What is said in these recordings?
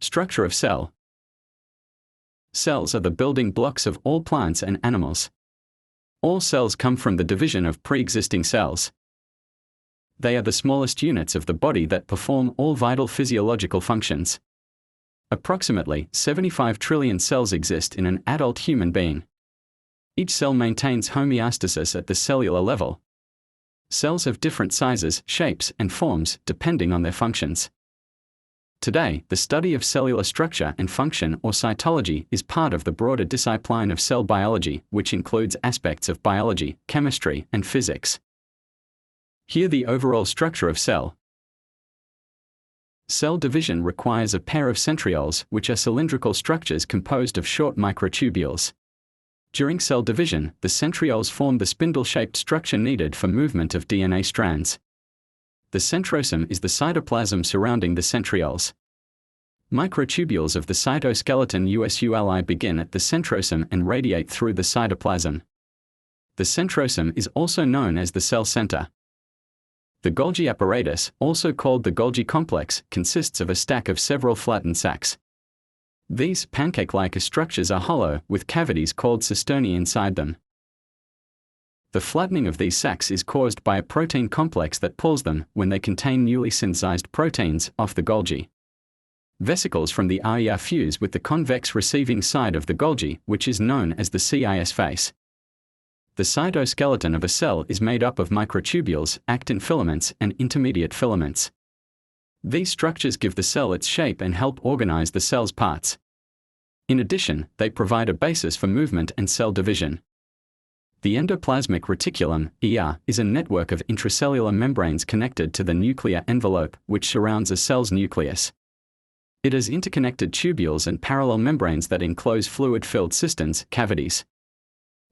Structure of cell. Cells are the building blocks of all plants and animals. All cells come from the division of pre-existing cells. They are the smallest units of the body that perform all vital physiological functions. Approximately 75 trillion cells exist in an adult human being. Each cell maintains homeostasis at the cellular level. Cells have different sizes, shapes, and forms depending on their functions. Today, the study of cellular structure and function, or cytology, is part of the broader discipline of cell biology, which includes aspects of biology, chemistry, and physics. Here the overall structure of cell. Cell division requires a pair of centrioles, which are cylindrical structures composed of short microtubules. During cell division, the centrioles form the spindle-shaped structure needed for movement of DNA strands. The centrosome is the cytoplasm surrounding the centrioles. Microtubules of the cytoskeleton USULI begin at the centrosome and radiate through the cytoplasm. The centrosome is also known as the cell center. The Golgi apparatus, also called the Golgi complex, consists of a stack of several flattened sacs. These pancake-like structures are hollow, with cavities called cisternae inside them. The flattening of these sacs is caused by a protein complex that pulls them, when they contain newly synthesized proteins, off the Golgi. Vesicles from the RER fuse with the convex receiving side of the Golgi, which is known as the CIS face. The cytoskeleton of a cell is made up of microtubules, actin filaments, and intermediate filaments. These structures give the cell its shape and help organize the cell's parts. In addition, they provide a basis for movement and cell division. The endoplasmic reticulum, ER, is a network of intracellular membranes connected to the nuclear envelope, which surrounds a cell's nucleus. It has interconnected tubules and parallel membranes that enclose fluid-filled cisterns, cavities.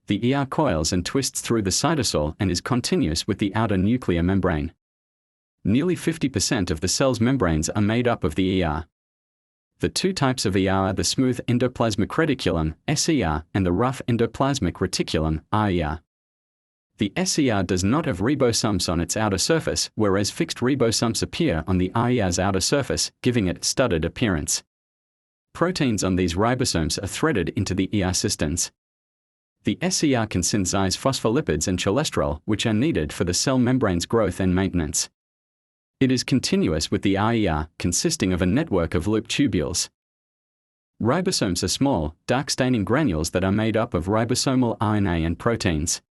The ER coils and twists through the cytosol and is continuous with the outer nuclear membrane. Nearly 50% of the cell's membranes are made up of the ER. The two types of ER are the smooth endoplasmic reticulum, SER, and the rough endoplasmic reticulum, RER. The SER does not have ribosomes on its outer surface, whereas fixed ribosomes appear on the RER's outer surface, giving it studded appearance. Proteins on these ribosomes are threaded into the ER cisterns. The SER can synthesize phospholipids and cholesterol, which are needed for the cell membrane's growth and maintenance. It is continuous with the RER, consisting of a network of loop tubules. Ribosomes are small, dark-staining granules that are made up of ribosomal RNA and proteins.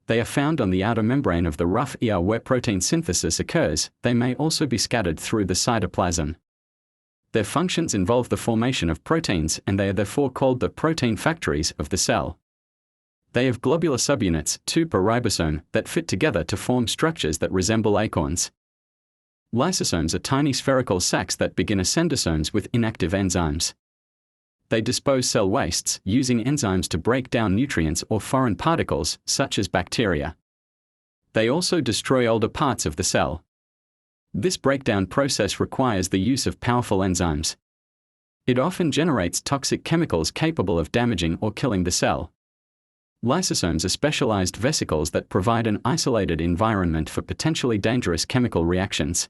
They are found on the outer membrane of the rough ER where protein synthesis occurs. They may also be scattered through the cytoplasm. Their functions involve the formation of proteins, and they are therefore called the protein factories of the cell. They have globular subunits, 2 per ribosome, that fit together to form structures that resemble acorns. Lysosomes are tiny spherical sacs that begin as sendosomes with inactive enzymes. They dispose cell wastes, using enzymes to break down nutrients or foreign particles, such as bacteria. They also destroy older parts of the cell. This breakdown process requires the use of powerful enzymes. It often generates toxic chemicals capable of damaging or killing the cell. Lysosomes are specialized vesicles that provide an isolated environment for potentially dangerous chemical reactions.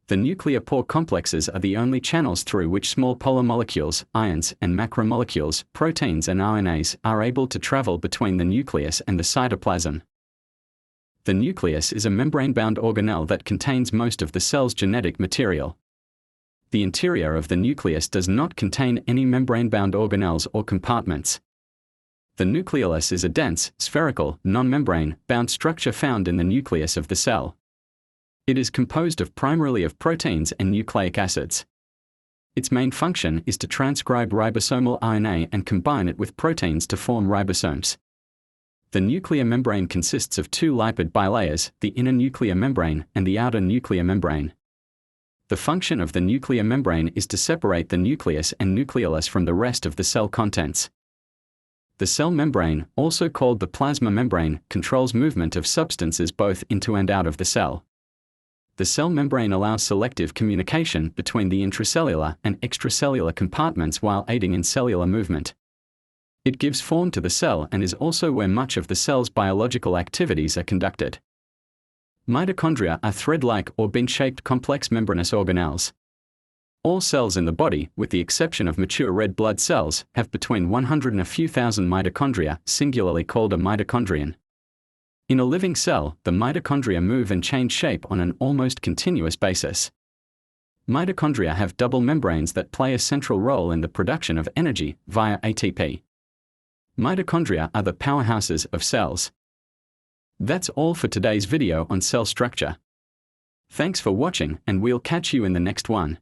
The nuclear pore complexes are the only channels through which small polar molecules, ions, and macromolecules, proteins and RNAs, are able to travel between the nucleus and the cytoplasm. The nucleus is a membrane-bound organelle that contains most of the cell's genetic material. The interior of the nucleus does not contain any membrane-bound organelles or compartments. The nucleolus is a dense, spherical, non-membrane, bound structure found in the nucleus of the cell. It is composed primarily of proteins and nucleic acids. Its main function is to transcribe ribosomal RNA and combine it with proteins to form ribosomes. The nuclear membrane consists of 2 lipid bilayers, the inner nuclear membrane and the outer nuclear membrane. The function of the nuclear membrane is to separate the nucleus and nucleolus from the rest of the cell contents. The cell membrane, also called the plasma membrane, controls movement of substances both into and out of the cell. The cell membrane allows selective communication between the intracellular and extracellular compartments while aiding in cellular movement. It gives form to the cell and is also where much of the cell's biological activities are conducted. Mitochondria are thread-like or bean-shaped complex membranous organelles. All cells in the body, with the exception of mature red blood cells, have between 100 and a few thousand mitochondria, singularly called a mitochondrion. In a living cell, the mitochondria move and change shape on an almost continuous basis. Mitochondria have double membranes that play a central role in the production of energy via ATP. Mitochondria are the powerhouses of cells. That's all for today's video on cell structure. Thanks for watching, and we'll catch you in the next one.